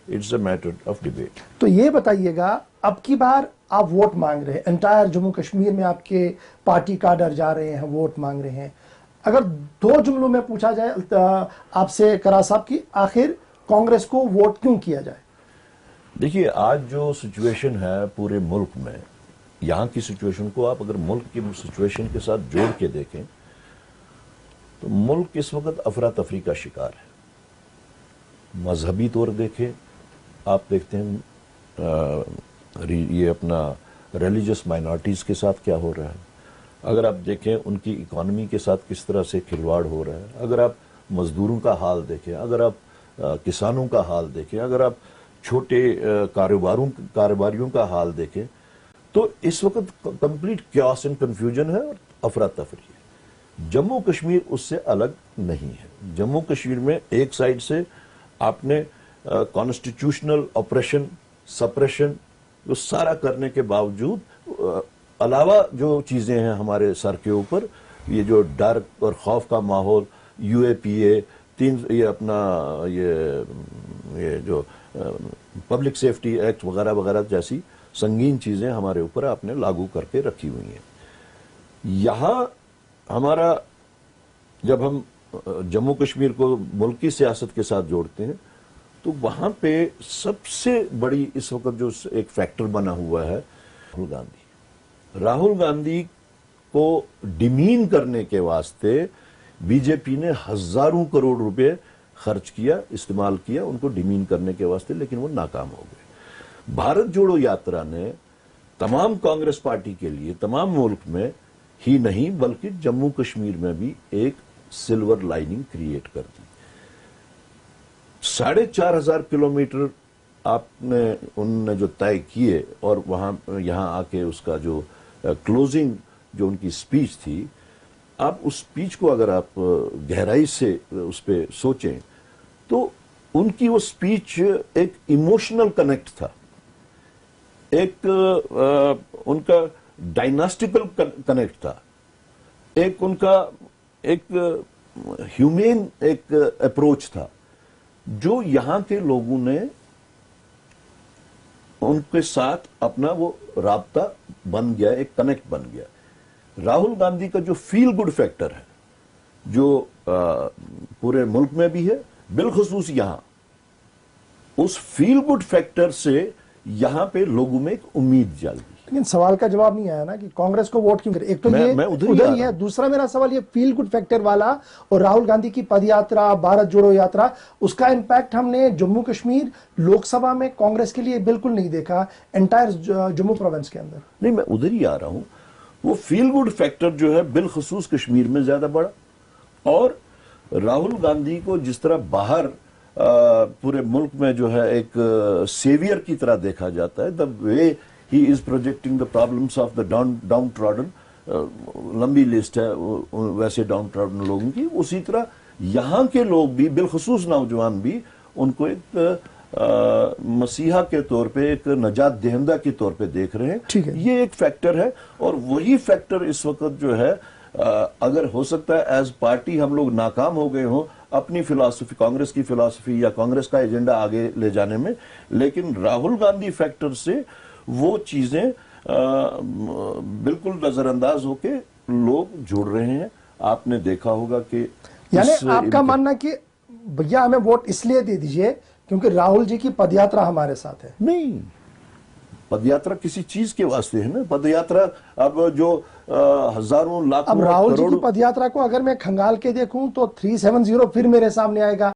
it's a matter of debate. تو یہ بتائیے گا اب کی بار آپ ووٹ مانگ رہے ہیں انٹائر جموں کشمیر میں، آپ کے پارٹی کارڈر جا رہے ہیں ووٹ مانگ رہے ہیں، اگر دو جملوں میں پوچھا جائے آپ سے کرا صاحب کی آخر کانگریس کو ووٹ کیوں کیا جائے؟ دیکھیے آج جو سچویشن ہے پورے ملک میں، یہاں کی سچویشن کو آپ اگر ملک کی سچویشن کے ساتھ جوڑ کے دیکھیں تو ملک اس وقت افراتفری کا شکار ہے. مذہبی طور دیکھیں، آپ دیکھتے ہیں یہ اپنا ریلیجس مائنارٹیز کے ساتھ کیا ہو رہا ہے، اگر آپ دیکھیں ان کی اکانومی کے ساتھ کس طرح سے کھلواڑ ہو رہا ہے، اگر آپ مزدوروں کا حال دیکھیں، اگر آپ کسانوں کا حال دیکھیں، اگر آپ چھوٹے کاروباریوں کا حال دیکھیں، تو اس وقت کمپلیٹ کیوس اینڈ کنفیوژن ہے اور افراتفری ہے. جموں کشمیر اس سے الگ نہیں ہے. جموں کشمیر میں ایک سائیڈ سے آپ نے کانسٹیٹیوشنل آپریشن سپریشن جو سارا کرنے کے باوجود علاوہ جو چیزیں ہیں ہمارے سر کے اوپر، یہ جو ڈر اور خوف کا ماحول، یو اے پی اے، یہ اپنا یہ جو پبلک سیفٹی ایکٹ وغیرہ وغیرہ جیسی سنگین چیزیں ہمارے اوپر آپ نے لاگو کر کے رکھی ہوئی ہیں. یہاں ہمارا جب ہم جموں کشمیر کو ملکی سیاست کے ساتھ جوڑتے ہیں تو وہاں پہ سب سے بڑی اس وقت جو ایک فیکٹر بنا ہوا ہے راہل گاندھی کو ڈیمین کرنے کے واسطے بی جے پی نے ہزاروں کروڑ روپے خرچ کیا، استعمال کیا ان کو ڈیمین کرنے کے واسطے، لیکن وہ ناکام ہو گئے. بھارت جوڑو یاترا نے تمام کانگریس پارٹی کے لیے تمام ملک میں ہی نہیں بلکہ جموں کشمیر میں بھی ایک سلور لائننگ کریٹ کر دی. 4,500 کلومیٹر آپ نے ان نے جو طے کیے اور وہاں یہاں آ کے اس کا جو کلوزنگ جو ان کی سپیچ تھی، آپ اس سپیچ کو اگر آپ گہرائی سے اس پہ سوچیں تو ان کی وہ سپیچ ایک ایموشنل کنیکٹ تھا، ایک ان کا ڈائناسٹیکل کنیکٹ تھا، ایک ان کا ایک ہیومین ایک اپروچ تھا جو یہاں کے لوگوں نے ان کے ساتھ اپنا وہ رابطہ بن گیا، ایک کنیکٹ بن گیا. راہل گاندھی کا جو فیل گڈ فیکٹر ہے جو پورے ملک میں بھی ہے بالخصوص یہاں، اس فیل گڈ فیکٹر سے یہاں پہ لوگوں میں ایک امید جاگی. لیکن سوال کا جواب نہیں آیا نا کہ کانگریس کو ووٹ کیوں کرے. ایک تو یہ ادھر ہی ہے، دوسرا میرا سوال یہ فیل گڈ فیکٹر والا اور راہل گاندھی کی پد یاترا، بھارت جوڑو یاترا، اس کا امپیکٹ ہم نے جموں کشمیر لوک سبھا میں کانگریس کے لیے بالکل نہیں دیکھا، انٹائر جموں پروونس کے اندر. نہیں، میں ادھر ہی آ رہا ہوں. وہ فیل گڈ فیکٹر جو ہے بالخصوص کشمیر میں زیادہ بڑا، اور راہل گاندھی کو جس طرح باہر پورے ملک میں جو ہے ایک سیویئر کی طرح دیکھا جاتا ہے، the way he is projecting the problems of the downtrodden، لمبی لسٹ ہے ویسے ڈاؤن ٹراڈن لوگوں کی، اسی طرح یہاں کے لوگ بھی بالخصوص نوجوان بھی ان کو ایک مسیحا کے طور پہ، ایک نجات دہندہ کے طور پہ دیکھ رہے ہیں. یہ ایک فیکٹر ہے، اور وہی فیکٹر اس وقت جو ہے اگر ہو سکتا ہے ایز پارٹی ہم لوگ ناکام ہو گئے ہوں اپنی فلسفی، کانگریس کی فلسفی یا کانگریس کا ایجنڈا آگے لے جانے میں، لیکن راہل گاندھی فیکٹر سے وہ چیزیں بالکل نظر انداز ہو کے لوگ جڑ رہے ہیں. آپ نے دیکھا ہوگا کہ یعنی آپ کا ماننا کہ بھیا ہمیں ووٹ اس لیے دے دیجئے کیونکہ راہل جی کی پد یاترا ہمارے ساتھ ہے؟ نہیں، پد یاترا کسی چیز کے واسطے ہے نا. پد یاترا اب جو ہزاروں لاکھوں اب راہل جی کی پد یاترا کو اگر میں کھنگال کے دیکھوں تو 370 پھر میرے سامنے آئے گا.